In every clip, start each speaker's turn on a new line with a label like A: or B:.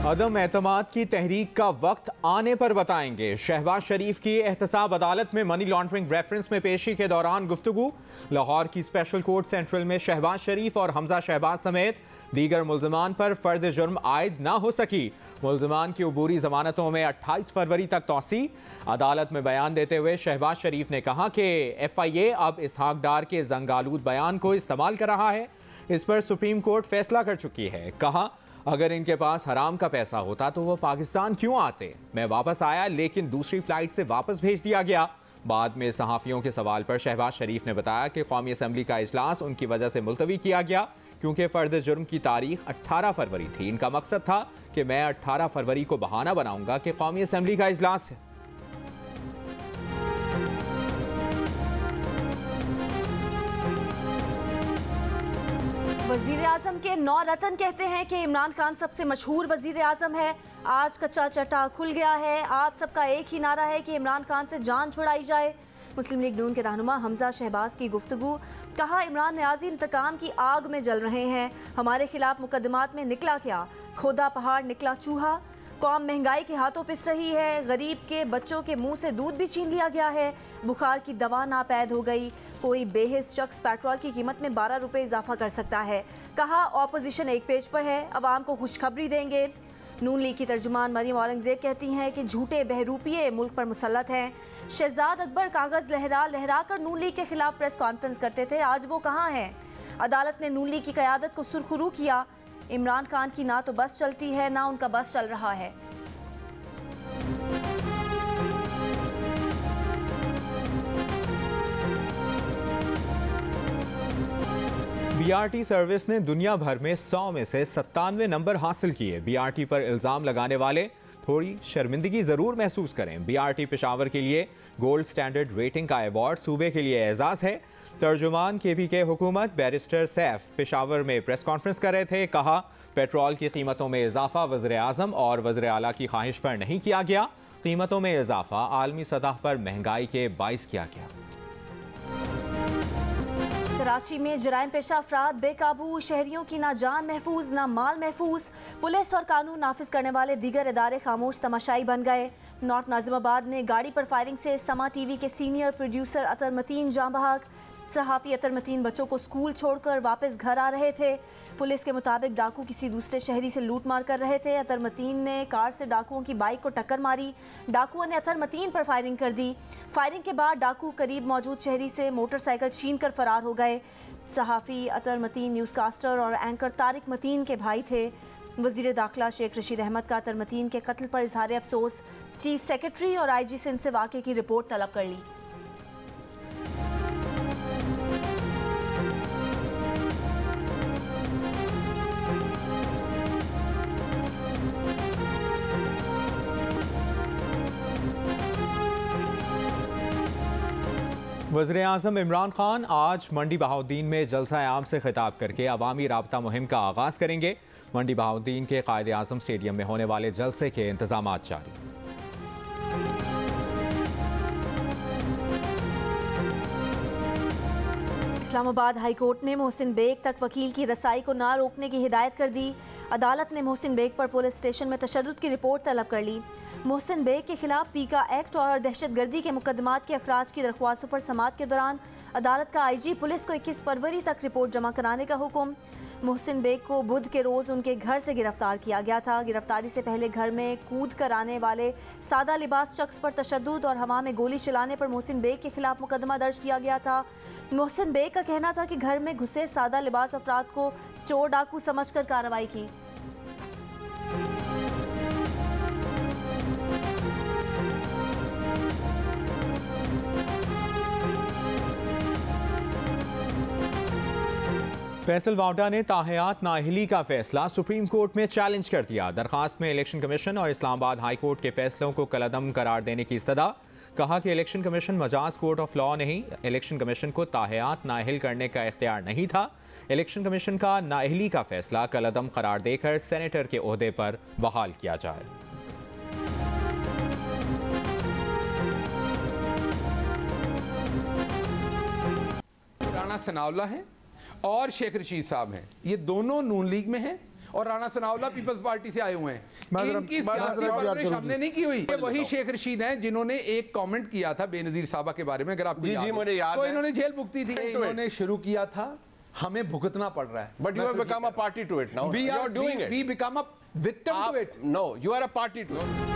A: अदम एतमाद की तहरीक का वक्त आने पर बताएंगे। शहबाज शरीफ की एहतसाब अदालत में मनी लॉन्ड्रिंग रेफरेंस में पेशी के दौरान गुफ्तगू। लाहौर की स्पेशल कोर्ट सेंट्रल में शहबाज शरीफ और हमजा शहबाज समेत दीगर मुल्ज़िमान पर फर्द जुर्म आयद न हो सकी। मुल्ज़िमान की अबूरी जमानतों में 28 फरवरी तक तौसी। अदालत में बयान देते हुए शहबाज शरीफ ने कहा कि FIA अब इसहाक डार के जंगालूद बयान को इस्तेमाल कर रहा है। इस पर सुप्रीम कोर्ट फैसला कर चुकी है। कहा, अगर इनके पास हराम का पैसा होता तो वो पाकिस्तान क्यों आते। मैं वापस आया लेकिन दूसरी फ्लाइट से वापस भेज दिया गया। बाद में सहाफ़ियों के सवाल पर शहबाज शरीफ ने बताया कि कौमी असम्बली का इजलास उनकी वजह से मुलतवी किया गया क्योंकि फ़र्द जुर्म की तारीख 18 फरवरी थी। इनका मकसद था कि मैं 18 फरवरी को बहाना बनाऊंगा कि कौमी असम्बली का इजलास है।
B: वज़ीर आज़म के 9 रतन कहते हैं कि इमरान खान सबसे मशहूर वज़ीर आज़म है। आज कच्चा चट्टा खुल गया है। आज सबका एक ही नारा है कि इमरान खान से जान छुड़ाई जाए। मुस्लिम लीग नून के रहनुमा हमजा शहबाज की गुफ्तगू। कहा, इमरान न्याजी इंतकाम की आग में जल रहे हैं। हमारे खिलाफ मुकदमात में निकला क्या, खोदा पहाड़ निकला चूहा। कौम महंगाई के हाथों पिस रही है। गरीब के बच्चों के मुंह से दूध भी छीन लिया गया है। बुखार की दवा नापैद हो गई। कोई बेहिस शख्स पेट्रोल की कीमत में 12 रुपये इजाफा कर सकता है। कहा, ऑपोजिशन एक पेज पर है, अवाम को खुशखबरी देंगे। नून लीग की तर्जुमान मरियम औरंगजेब कहती हैं कि झूठे बहरूपिये मुल्क पर मुसल्लत हैं। शहजाद अकबर कागज़ लहरा लहरा कर नून लीग के खिलाफ प्रेस कॉन्फ्रेंस करते थे, आज वो कहाँ हैं। अदालत ने नून लीग की क़यादत को सुरखरू किया। इमरान खान की ना तो बस चलती है ना उनका बस चल रहा है।
A: BRT सर्विस ने दुनिया भर में 100 में से 97 नंबर हासिल किए। BRT पर इल्ज़ाम लगाने वाले थोड़ी शर्मिंदगी ज़रूर महसूस करें। BRT पेशावर के लिए गोल्ड स्टैंडर्ड रेटिंग का अवार्ड सूबे के लिए एजाज़ है। तर्जुमान KPK हुकूमत बैरिस्टर सैफ पेशावर में प्रेस कॉन्फ्रेंस कर रहे थे। कहा, पेट्रोल की कीमतों में इजाफा वज़ीर आज़म और वज़ीर आला की ख्वाहिश पर नहीं किया गया। कीमतों में इजाफा आलमी सतह पर महंगाई के बाइस किया गया।
B: कराची में जराइम पेशा अफराद बेकाबू। शहरियों की ना जान महफूज ना माल महफूज। पुलिस और कानून नाफिज करने वाले दीगर इदारे खामोश तमाशाई बन गए। नॉर्थ नाजिमाबाद में गाड़ी पर फायरिंग से समा TV के सीनियर प्रोड्यूसर अतर मतीन जाँ बहक। सहाफ़ी अतर मतीन बच्चों को स्कूल छोड़कर वापस घर आ रहे थे। पुलिस के मुताबिक डाकू किसी दूसरे शहरी से लूट मार कर रहे थे। अतर मतीन ने कार से डाकुओं की बाइक को टक्कर मारी। डाकुओं ने अतर मतीन पर फायरिंग कर दी। फायरिंग के बाद डाकू करीब मौजूद शहरी से मोटरसाइकिल छीन कर फरार हो गए। सहाफ़ी अतर मतीन न्यूज़कास्टर और एंकर तारिक मतीन के भाई थे। वज़ीर दाखिला शेख रशीद अहमद का अतर मतीन के कत्ल पर इजहार अफसोस। चीफ सेक्रेटरी और IG सिंध से वाक़े की रिपोर्ट तलब कर ली।
A: वज़ीर आज़म इमरान खान आज मंडी बहाउद्दीन में जलसा आम से खिताब करके अवामी राबता मुहिम का आगाज़ करेंगे। मंडी बहाउद्दीन के कायदे आज़म स्टेडियम में होने वाले जलसे के इंतजामात जारी।
B: इस्लामाबाद हाई कोर्ट ने मोहसिन बेग तक वकील की रसाई को ना रोकने की हिदायत कर दी। अदालत ने मोहसिन बेग पर पुलिस स्टेशन में तशद्दुद की रिपोर्ट तलब कर ली। मोहसिन बेग के खिलाफ पीका एक्ट और दहशतगर्दी के मुकदमात के अखराज की दरख्वास्तों पर समाअत के दौरान अदालत का IG पुलिस को 21 फरवरी तक रिपोर्ट जमा कराने का हुक्म। मोहसिन बेग को बुध के रोज़ उनके घर से गिरफ्तार किया गया था। गिरफ्तारी से पहले घर में कूद कर आने वाले सादा लिबास शख्स पर तशद्दुद और हवा में गोली चलाने पर मोहसिन बेग के खिलाफ मुकदमा दर्ज किया गया था। मोहसिन बेग का कहना था कि घर में घुसे सादा लिबास अफराद को चोर डाकू समझकर कार्रवाई की।
A: फैसल वावडा ने ताहयात नाअहली का फैसला सुप्रीम कोर्ट में चैलेंज कर दिया। दरखास्त में इलेक्शन कमीशन और इस्लामाबाद हाई कोर्ट के फैसलों को कलअदम करार देने की इस्तदा। कहा कि election commission Majaz court of law नहीं, इलेक्शन कमीशन को ताहयात नाअहल करने का इख्तियार नहीं था। इलेक्शन कमीशन का नाअहली का फैसला कलअदम करार देकर सेनेटर के ओहदे पर बहाल किया जाए।
C: राना सनाउल्लाह है और शेख रशीद साहब हैं, ये दोनों नून लीग में हैं और राणा सनाउल्लाह पीपल्स पार्टी से आए हुए हैं। इनकी सियासी परवरिश हमने नहीं की हुई। ये वही शेख रशीद हैं जिन्होंने एक कमेंट किया था बेनजीर साहबा के बारे में, अगर आपको याद है, तो इन्होंने जेल भुगती थी। इन्होंने शुरू किया था, हमें भुगतना पड़ रहा है।
D: But you have become a party to it now.
C: We are doing it. We become a victim to it.
D: No, you are a party to it.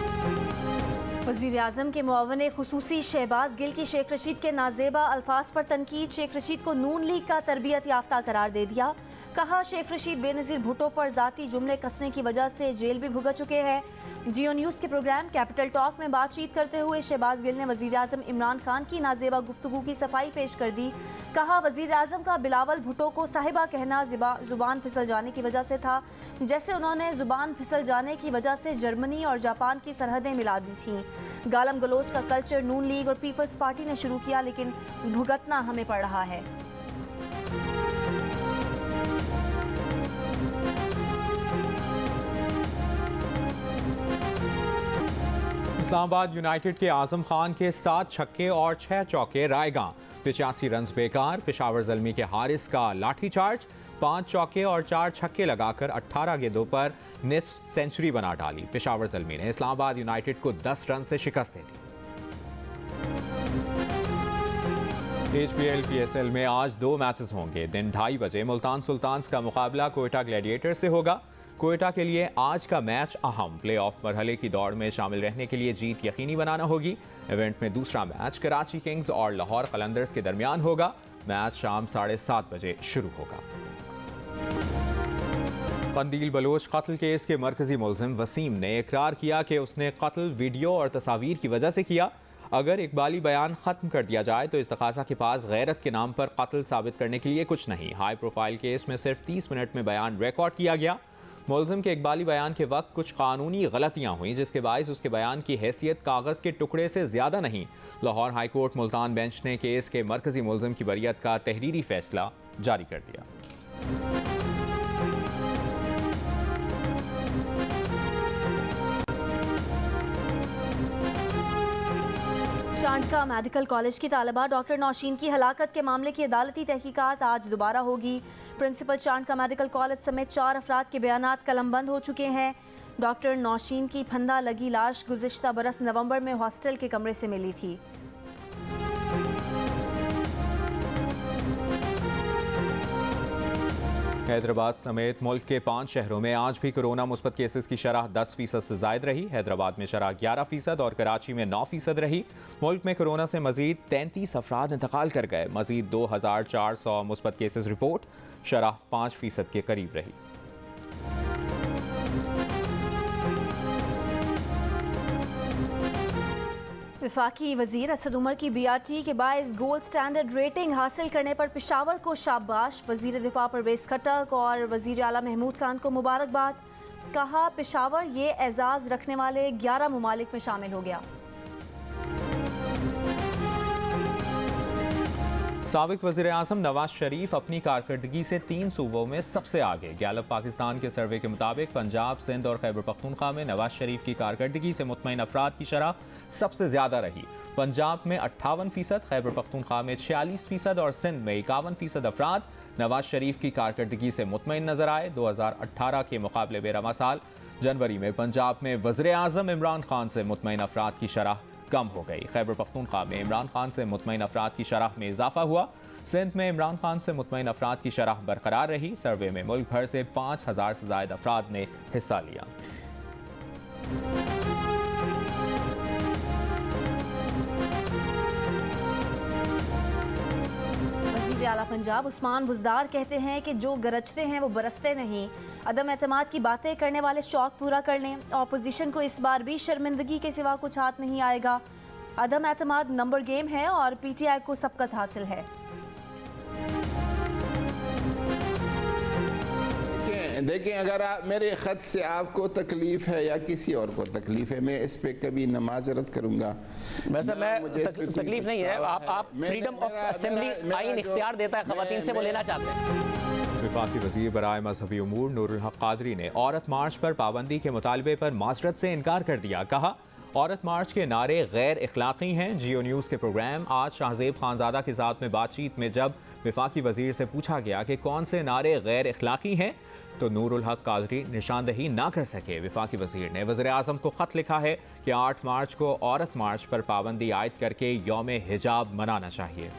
B: वज़ीर आज़म के मुआवने खुसूसी शहबाज गिल की शेख रशीद के नाजेबा अल्फाज पर तनकीद। शेख रशीद को नून लीग का तरबियत याफ्ता करार दे दिया। कहा शेख रशीद बेनज़ीर भुट्टो पर ज़ाती जुमले कसने की वजह से जेल भी भुगत चुके हैं। जियो न्यूज़ के प्रोग्राम कैपिटल टॉक में बातचीत करते हुए शहबाज गिल ने वज़ीर आज़म इमरान खान की नाजेबा गुफ्तगू की सफाई पेश कर दी। कहा वज़ीर आज़म का बिलावल भुट्टो को साहिबा कहना ज़ुबान फिसल जाने की वजह से था, जैसे उन्होंने ज़ुबान फिसल जाने की वजह से जर्मनी और जापान की सरहदें मिला दी थीं। गालम गलोच का कल्चर नून लीग और पीपल्स पार्टी ने शुरू किया, लेकिन भुगतना हमें पड़ रहा है।
A: इस्लामाबाद यूनाइटेड के आजम खान के 7 छक्के और 6 चौके रायगां। 85 रन बेकार। पेशावर ज़ल्मी के हारिस का लाठीचार्ज। 5 चौके और 4 छक्के लगाकर 18 गेंदों पर निस्फ सेंचुरी बना डाली। पेशावर ज़ल्मी ने इस्लामाबाद यूनाइटेड को 10 रन से शिकस्त दे दी। HPL PSL में आज 2 मैचेस होंगे। दिन 2:30 बजे मुल्तान सुल्तान्स का मुकाबला कोयटा ग्लैडिएटर से होगा। कोयटा के लिए आज का मैच अहम। प्लेऑफ मरहले की दौड़ में शामिल रहने के लिए जीत यकीनी बनाना होगी। इवेंट में दूसरा मैच कराची किंग्स और लाहौर कलंदर्स के दरमियान होगा। मैच शाम 7:30 बजे शुरू होगा। कंदील बलोच कत्ल केस के मरकजी मुलजिम वसीम ने इकरार किया कि उसने कत्ल वीडियो और तस्वीर की वजह से किया। अगर इकबाली बयान ख़त्म कर दिया जाए तो इस्तग़ासा के पास गैरत के नाम पर कत्ल साबित करने के लिए कुछ नहीं। हाई प्रोफाइल केस में सिर्फ 30 मिनट में बयान रिकॉर्ड किया गया। मुलजिम के इकबाली बयान के वक्त कुछ कानूनी गलतियां हुई, जिसके बायस उसके बयान की हैसियत कागज़ के टुकड़े से ज़्यादा नहीं। Lahore high court Multan bench ने केस के मरकजी मुलजिम की बरियत का तहरीरी फैसला जारी कर दिया।
B: चांडका मेडिकल कॉलेज की तालिबा डॉक्टर नौशीन की हलाकत के मामले की अदालती तहकीकात आज दोबारा होगी। प्रिंसिपल चांडका मेडिकल कॉलेज समेत 4 अफराद के बयानात कलमबंद हो चुके हैं। डॉक्टर नौशीन की फंदा लगी लाश गुज़िश्ता बरस नवंबर में हॉस्टल के कमरे से मिली थी।
A: हैदराबाद समेत मुल्क के 5 शहरों में आज भी कोरोना मुस्बत केसेस की शरह 10% से ज़ायद रही। हैदराबाद में शरह 11% और कराची में 9% रही। मुल्क में कोरोना से मजीद 33 अफराद इंतकाल कर गए। मजीद 2400 मुस्बत केसेस रिपोर्ट, शरह 5% के करीब रही।
B: वफाकी वजीर असद उमर की BRT के बायस गोल्ड स्टैंडर्ड रेटिंग हासिल करने पर पेशावर को शाबाश। वजीर दिफा परवेज खट्टक और वजीर आला महमूद खान को मुबारकबाद। कहा पेशावर ये एजाज़ रखने वाले 11 ममालिक में शामिल हो गया।
A: साबिक वज़ीर आज़म नवाज शरीफ अपनी कारकर्दगी से 3 सूबों में सबसे आगे। गैलप पाकिस्तान के सर्वे के मुताबिक पंजाब, सिंध और खैबर पख्तूनख्वा में नवाज शरीफ की कारकर्दगी से मुतमईन अफराद की शरह सबसे ज़्यादा रही। पंजाब में 58%, खैबर पख्तूनख्वा में 46% और सिंध में 51% अफराद नवाज शरीफ की कारकर्दगी से मुतमईन नजर आए। 2018 के मुकाबले बेरमा साल जनवरी में पंजाब में वज़ीर आज़म इमरान खान से मुतमईन अफराद की शरह कम हो गई। खैबर पख्तूनख्वा में इमरान खान से मुतमईन अफराद की शरह में इजाफा हुआ। सिंध में इमरान खान से मुतमईन अफराद की शरह बरकरार रही। सर्वे में मुल्क भर से 5000 से ज़ायद अफराद ने हिस्सा लिया।
B: वज़ीर आला पंजाब उस्मान बुज़दार कहते हैं कि जो गरजते हैं वो बरसते नहीं। अदम एतमाद की बातें करने वाले शौक पूरा कर लें। ऑपोजिशन को इस बार भी शर्मिंदगी के सिवा कुछ हाथ नहीं आएगा। अदम एतमाद नंबर गेम है और PTI को सबकत हासिल है।
E: देखें, अगर मेरे ख़त से आपको तकलीफ है या किसी और को तकलीफ है, मैं इस पे कभी न माजरत करूंगा।
F: वैसे तकलीफ नहीं है, आप फ्रीडम ऑफ असेंबली आइन इख्तियार देता है खवातीन से, वो लेना चाहते हैं।
A: वफाकी वज़ीर बराए मजहबी उमूर नूरुल हक कादरी ने औरत मार्च पर पाबंदी के मुतालबे पर माजरत से इनकार कर दिया। कहा औरत मार्च के नारे गैर इखलाकी हैं। जियो न्यूज़ के प्रोग्राम आज शाहजेब खानजादा के साथ में बातचीत में जब वफाकी वजीर से पूछा गया कि कौन से नारे गैर इखलाकी हैं तो नूरुल हक कादरी निशानदही ना कर सके। वफाकी वजीर ने वज़ीर आज़म को ख़त लिखा है कि 8 मार्च को औरत मार्च पर पाबंदी आयद करके यौम हिजाब मनाना चाहिए।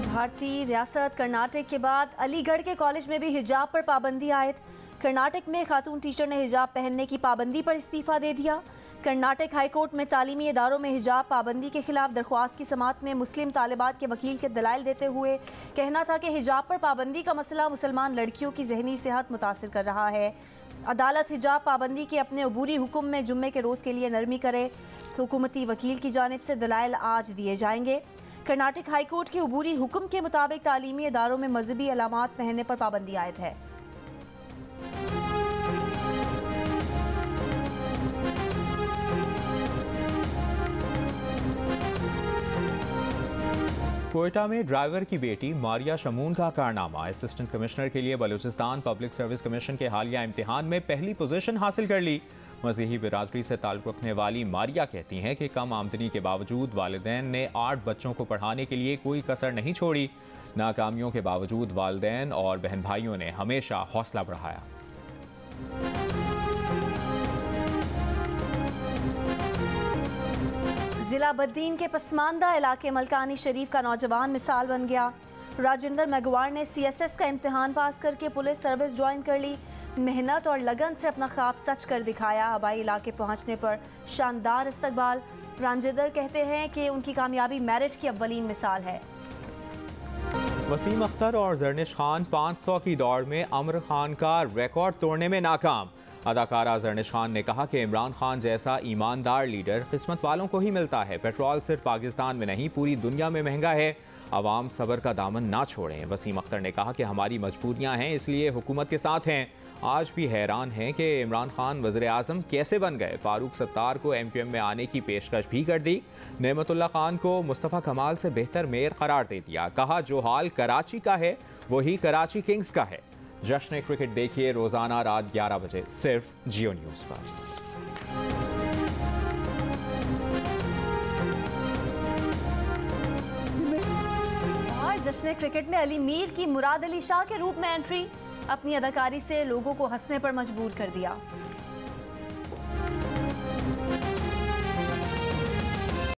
B: भारतीय रियासत कर्नाटक के बाद अलीगढ़ के कॉलेज में भी हिजाब पर पाबंदी आयद। कर्नाटक में खातून टीचर ने हिजाब पहनने की पाबंदी पर इस्तीफ़ा दे दिया। कर्नाटक हाई कोर्ट में तालीमी इदारों में हिजाब पाबंदी के खिलाफ दरख्वास्त की समाअत में मुस्लिम तालिबात के वकील के दलाइल देते हुए कहना था कि हिजाब पर पाबंदी का मसला मुसलमान लड़कियों की जहनी सेहत मुतासिर कर रहा है। अदालत हिजाब पाबंदी के अपने अबूरी हुक्म में जुम्मे के रोज़ के लिए नरमी करे। हुकूमती वकील की जानिब से दलाइल आज दिए जाएंगे। कर्नाटक हाई कोर्ट के अबूरी हुक्म के मुताबिक तालीमी इदारों में मजहबी अलामात पहनने पर पाबंदी आयद है।
A: कोयटा में ड्राइवर की बेटी मारिया शमून का कारनामा। असिस्टेंट कमिश्नर के लिए बलूचिस्तान पब्लिक सर्विस कमीशन के हालिया इम्तिहान में पहली पोजीशन हासिल कर ली। मसीही बिरादरी से ताल्लुक़ रखने वाली मारिया कहती हैं कि कम आमदनी के बावजूद वालिदैन ने 8 बच्चों को पढ़ाने के लिए कोई कसर नहीं छोड़ी। नाकामियों के बावजूद वालिदैन और बहन भाइयों ने हमेशा हौसला बढ़ाया।
B: जिला बद्दीन के पसमानदा इलाके मलकानी शरीफ का नौजवान मिसाल बन गया। राजेंद्र मेघवार ने CSS का इम्तिहान पास करके पुलिस सर्विस ज्वाइन कर ली। मेहनत और लगन से अपना ख्वाब सच कर दिखाया। हवाई इलाके पहुंचने पर शानदार इस्तकबाल। राजेंद्र कहते हैं कि उनकी कामयाबी मेरिट की अव्वलीन मिसाल है।
A: वसीम अख्तर और जरनिश खान 500 की दौड़ में अमर खान का रिकॉर्ड तोड़ने में नाकाम। अदाकारा जरनिश खान ने कहा कि इमरान खान जैसा ईमानदार लीडर किस्मत वालों को ही मिलता है। पेट्रोल सिर्फ पाकिस्तान में नहीं पूरी दुनिया में महंगा है। आवाम सब्र का दामन ना छोड़ें। वसीम अख्तर ने कहा कि हमारी मजबूरियां हैं इसलिए हुकूमत के साथ हैं। आज भी हैरान हैं कि इमरान खान वज़ीर आज़म कैसे बन गए। फारूक सत्तार को MQM में आने की पेशकश भी कर दी। नेमतुल्ला खान को मुस्तफ़ा कमाल से बेहतर मेयर करार दे दिया। कहा जो हाल कराची का है वही कराची किंग्स का है। जश्न क्रिकेट देखिए रोजाना रात 11 बजे सिर्फ जियो न्यूज़ पर।
B: और जश्न क्रिकेट में अली मीर की मुराद अली शाह के रूप में एंट्री। अपनी अदाकारी से लोगों को हंसने पर मजबूर कर दिया।